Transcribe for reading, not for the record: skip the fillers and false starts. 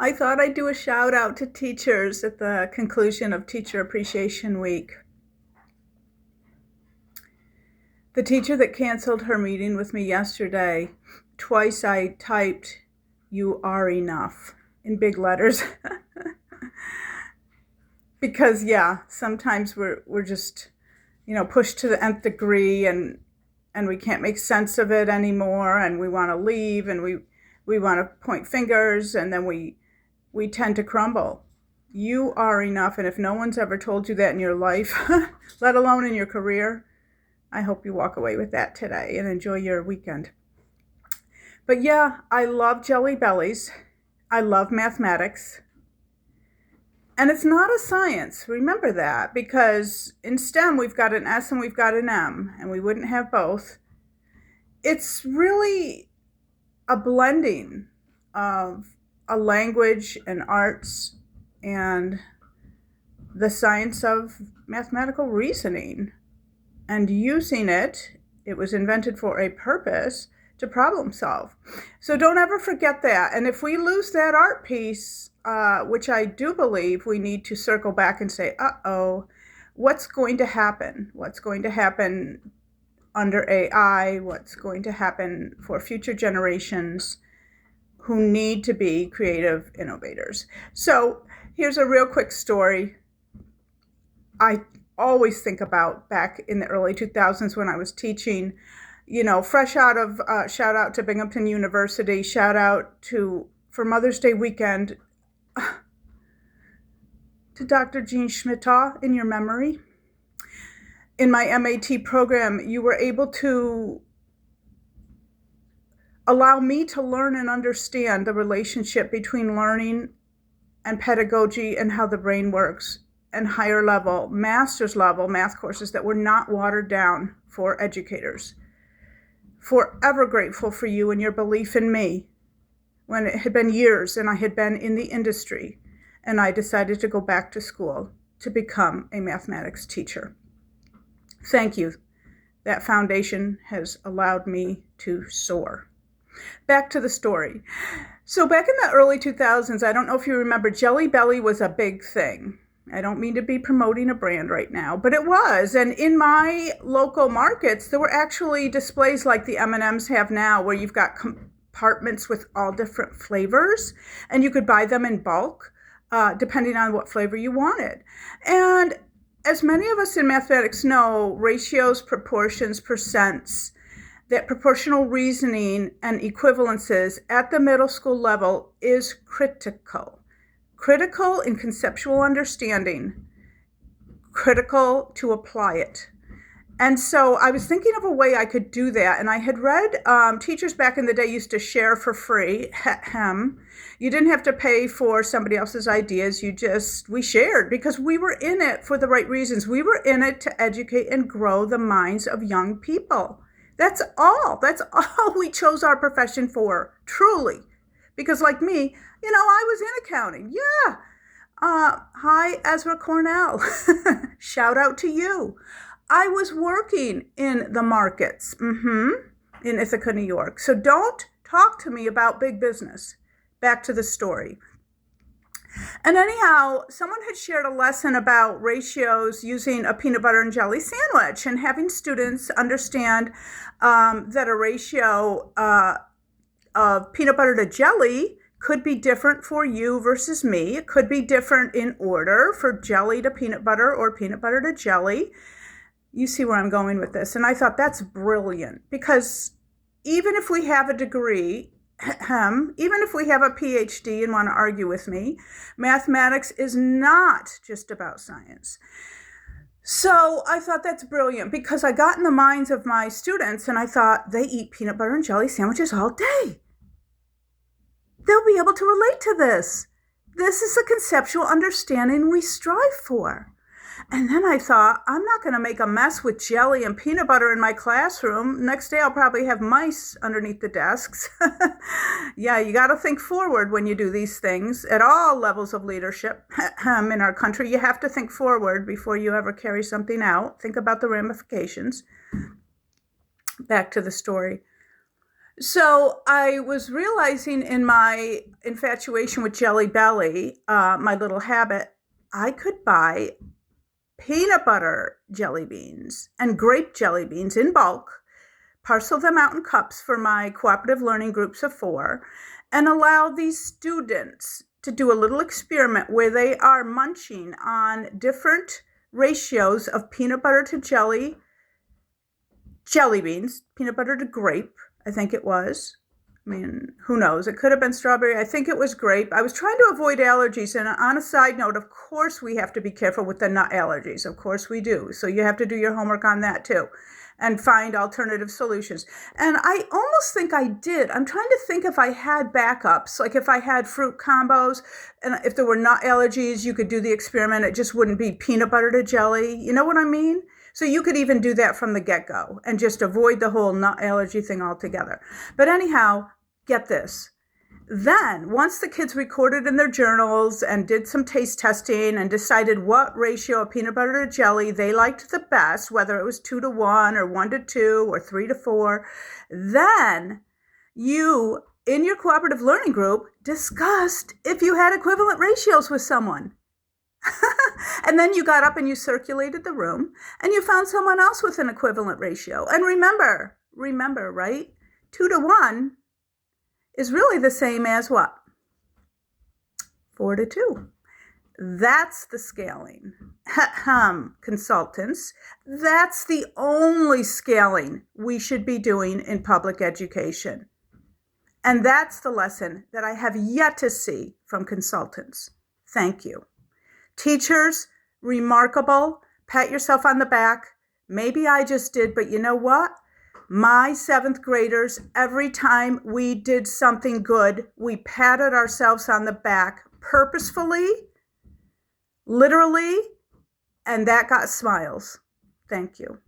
I thought I'd do a shout out to teachers at the conclusion of Teacher Appreciation Week. The teacher that canceled her meeting with me yesterday, twice I typed, "You are enough," in big letters. Because sometimes we're just, pushed to the nth degree and we can't make sense of it anymore, and we want to leave, and we want to point fingers, and then we tend to crumble. You are enough, and if no one's ever told you that in your life, let alone in your career, I hope you walk away with that today and enjoy your weekend. But I love Jelly Bellies. I love mathematics. And it's not a science. Remember that, because in STEM we've got an S and we've got an M, and we wouldn't have both. It's really a blending of a language and arts and the science of mathematical reasoning and using it. It was invented for a purpose, to problem solve. So don't ever forget that. And if we lose that art piece, which I do believe, we need to circle back and say, what's going to happen? What's going to happen under AI? What's going to happen for future generations who need to be creative innovators? So here's a real quick story I always think about back in the early 2000s when I was teaching, fresh out of, shout out to Binghamton University, shout out for Mother's Day weekend, to Dr. Jean Schmidtau, in your memory. In my MAT program, you were able to allow me to learn and understand the relationship between learning and pedagogy and how the brain works, and higher level, master's level math courses that were not watered down for educators. Forever grateful for you and your belief in me when it had been years and I had been in the industry and I decided to go back to school to become a mathematics teacher. Thank you. That foundation has allowed me to soar. Back to the story. So back in the early 2000s, I don't know if you remember, Jelly Belly was a big thing. I don't mean to be promoting a brand right now, but it was. And in my local markets, there were actually displays like the M&Ms have now, where you've got compartments with all different flavors, and you could buy them in bulk, depending on what flavor you wanted. And as many of us in mathematics know, ratios, proportions, percents, that proportional reasoning and equivalences at the middle school level is critical. Critical in conceptual understanding, critical to apply it. And so I was thinking of a way I could do that. And I had read teachers back in the day used to share for free. You didn't have to pay for somebody else's ideas. We shared because we were in it for the right reasons. We were in it to educate and grow the minds of young people. That's all. That's all we chose our profession for, truly. Because like me, I was in accounting. Hi, Ezra Cornell. Shout out to you. I was working in the markets in Ithaca, New York. So don't talk to me about big business. Back to the story. And anyhow, someone had shared a lesson about ratios using a peanut butter and jelly sandwich and having students understand that a ratio of peanut butter to jelly could be different for you versus me. It could be different in order for jelly to peanut butter or peanut butter to jelly. You see where I'm going with this. And I thought that's brilliant, because even if we have a degree, even if we have a PhD and want to argue with me, mathematics is not just about science. So I thought that's brilliant, because I got in the minds of my students and I thought, they eat peanut butter and jelly sandwiches all day. They'll be able to relate to this. This is the conceptual understanding we strive for. And then I thought, I'm not going to make a mess with jelly and peanut butter in my classroom. Next day, I'll probably have mice underneath the desks. You got to think forward when you do these things at all levels of leadership in our country. You have to think forward before you ever carry something out. Think about the ramifications. Back to the story. So I was realizing in my infatuation with Jelly Belly, my little habit, I could buy peanut butter jelly beans and grape jelly beans in bulk, parcel them out in cups for my cooperative learning groups of 4, and allow these students to do a little experiment where they are munching on different ratios of peanut butter to jelly beans, peanut butter to grape, I think it was. I mean, who knows? It could have been strawberry. I think it was grape. I was trying to avoid allergies. And on a side note, of course, we have to be careful with the nut allergies. Of course, we do. So you have to do your homework on that too and find alternative solutions. And I almost think I did. I'm trying to think if I had backups, like if I had fruit combos and if there were nut allergies, you could do the experiment. It just wouldn't be peanut butter to jelly. You know what I mean? So you could even do that from the get-go and just avoid the whole nut allergy thing altogether. But anyhow, get this. Then, once the kids recorded in their journals and did some taste testing and decided what ratio of peanut butter to jelly they liked the best, whether it was 2-to-1 or 1-to-2 or 3-to-4, then you, in your cooperative learning group, discussed if you had equivalent ratios with someone. And then you got up and you circulated the room and you found someone else with an equivalent ratio. And remember, right? 2-to-1 is really the same as what? 4-to-2. That's the scaling. Consultants, that's the only scaling we should be doing in public education. And that's the lesson that I have yet to see from consultants. Thank you. Teachers, remarkable. Pat yourself on the back. Maybe I just did, but you know what? My 7th graders, every time we did something good, we patted ourselves on the back purposefully, literally, and that got smiles. Thank you.